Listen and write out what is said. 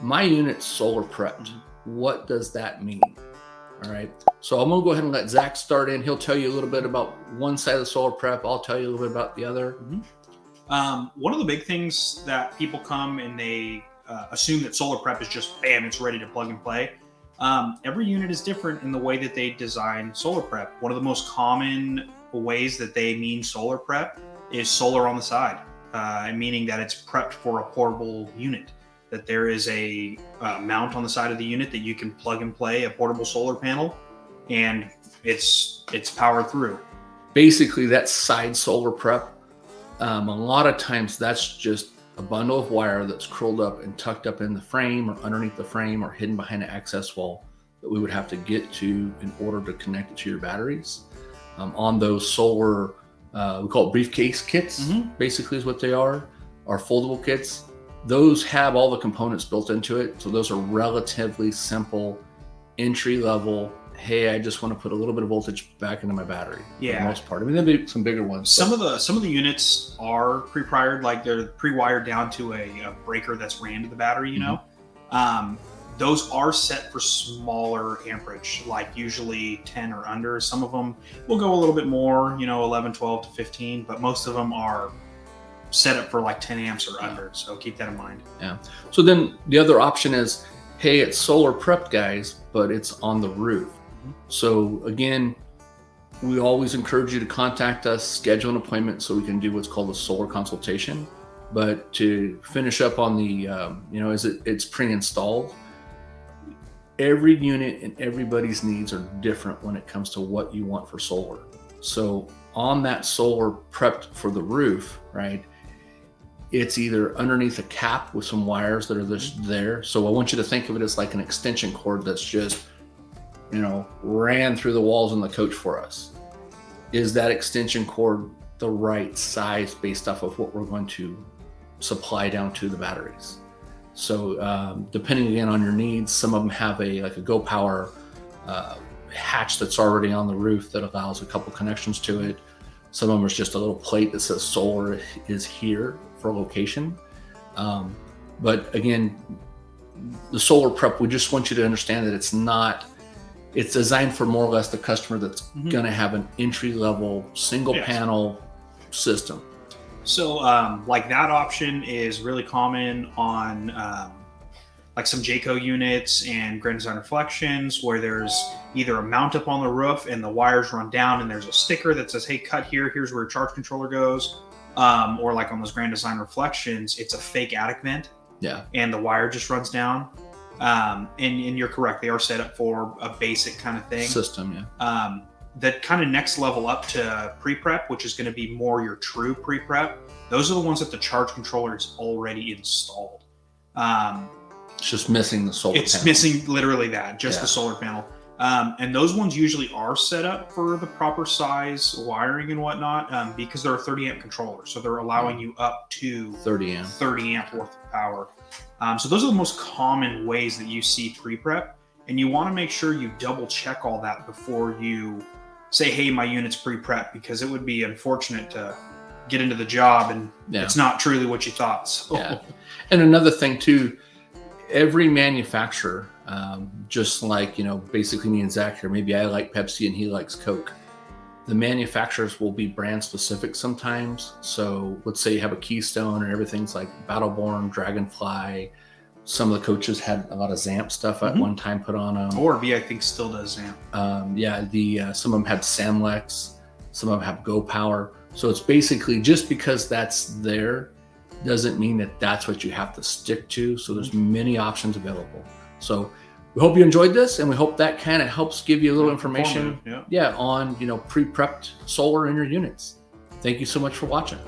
My unit's solar prepped. What does that mean? All right. So I'm going to go ahead and let Zach start in. He'll tell you a little bit about one side of the solar prep. I'll tell you a little bit about the other. One of the big things that people come and they assume that solar prep is just, bam, it's ready to plug and play. Every unit is different in the way that they design solar prep. One of the most common ways that they mean solar prep is solar on the side, meaning that it's prepped for a portable unit, that there is a mount on the side of the unit that you can plug and play a portable solar panel, and it's powered through. Basically, that side solar prep, a lot of times that's just a bundle of wire that's curled up and tucked up in the frame or underneath the frame or hidden behind an access wall that we would have to get to in order to connect it to your batteries. On those solar, we call it briefcase kits, basically is what they are foldable kits. Those have all the components built into it. So those are relatively simple, entry level. Hey, I just want to put a little bit of voltage back into my battery. Yeah, for the most part. I mean, there'll be some bigger ones. Some of the units are pre-wired, like they're pre-wired down to a breaker that's ran to the battery. You know, those are set for smaller amperage, like usually 10 or under. Some of them will go a little bit more, 11, 12 to 15, but most of them are set up for like 10 amps or under. So keep that in mind. Yeah. So then the other option is, hey, it's solar prepped, guys, but it's on the roof. So again, we always encourage you to contact us, schedule an appointment so we can do what's called a solar consultation. But to finish up on the, it's pre-installed. Every unit and everybody's needs are different when it comes to what you want for solar. So on that solar prepped for the roof, right, it's either underneath a cap with some wires that are just there. So I want you to think of it as like an extension cord that's just, ran through the walls in the coach for us. Is that extension cord the right size based off of what we're going to supply down to the batteries? So depending again on your needs, some of them have a Go Power hatch that's already on the roof that allows a couple connections to it. Some of them is just a little plate that says solar is here for location. But again, the solar prep, we just want you to understand that it's designed for more or less the customer that's going to have an entry level single panel system. So like that option is really common on like some Jayco units and Grand Design Reflections, where there's either a mount up on the roof and the wires run down and there's a sticker that says, hey, cut here, here's where your charge controller goes. Or like on those Grand Design Reflections, it's a fake attic vent. Yeah. And the wire just runs down. And you're correct, they are set up for a basic kind of thing. System, yeah. The kind of next level up to pre-prep, which is going to be more your true pre-prep, those are the ones that the charge controller is already installed. It's just missing the solar panel. It's missing literally that, just the solar panel. And those ones usually are set up for the proper size wiring and whatnot, because they're a 30 amp controller. So they're allowing you up to 30 amp worth of power. So those are the most common ways that you see pre-prep. And you want to make sure you double check all that before you say, hey, my unit's pre-prep, because it would be unfortunate to get into the job and it's not truly what you thought. So. Yeah. And another thing too, every manufacturer, just like, basically me and Zach here, maybe I like Pepsi and he likes Coke. The manufacturers will be brand specific sometimes. So let's say you have a Keystone and everything's like Battleborn, Dragonfly. Some of the coaches had a lot of Zamp stuff at one time put on them. CALRV, I think, still does Zamp. Some of them had Samlex. Some of them have Go Power. So it's basically just because that's there doesn't mean that that's what you have to stick to. So there's many options available. So we hope you enjoyed this, and we hope that kind of helps give you a little information on pre-prepped solar in your units. Thank you so much for watching.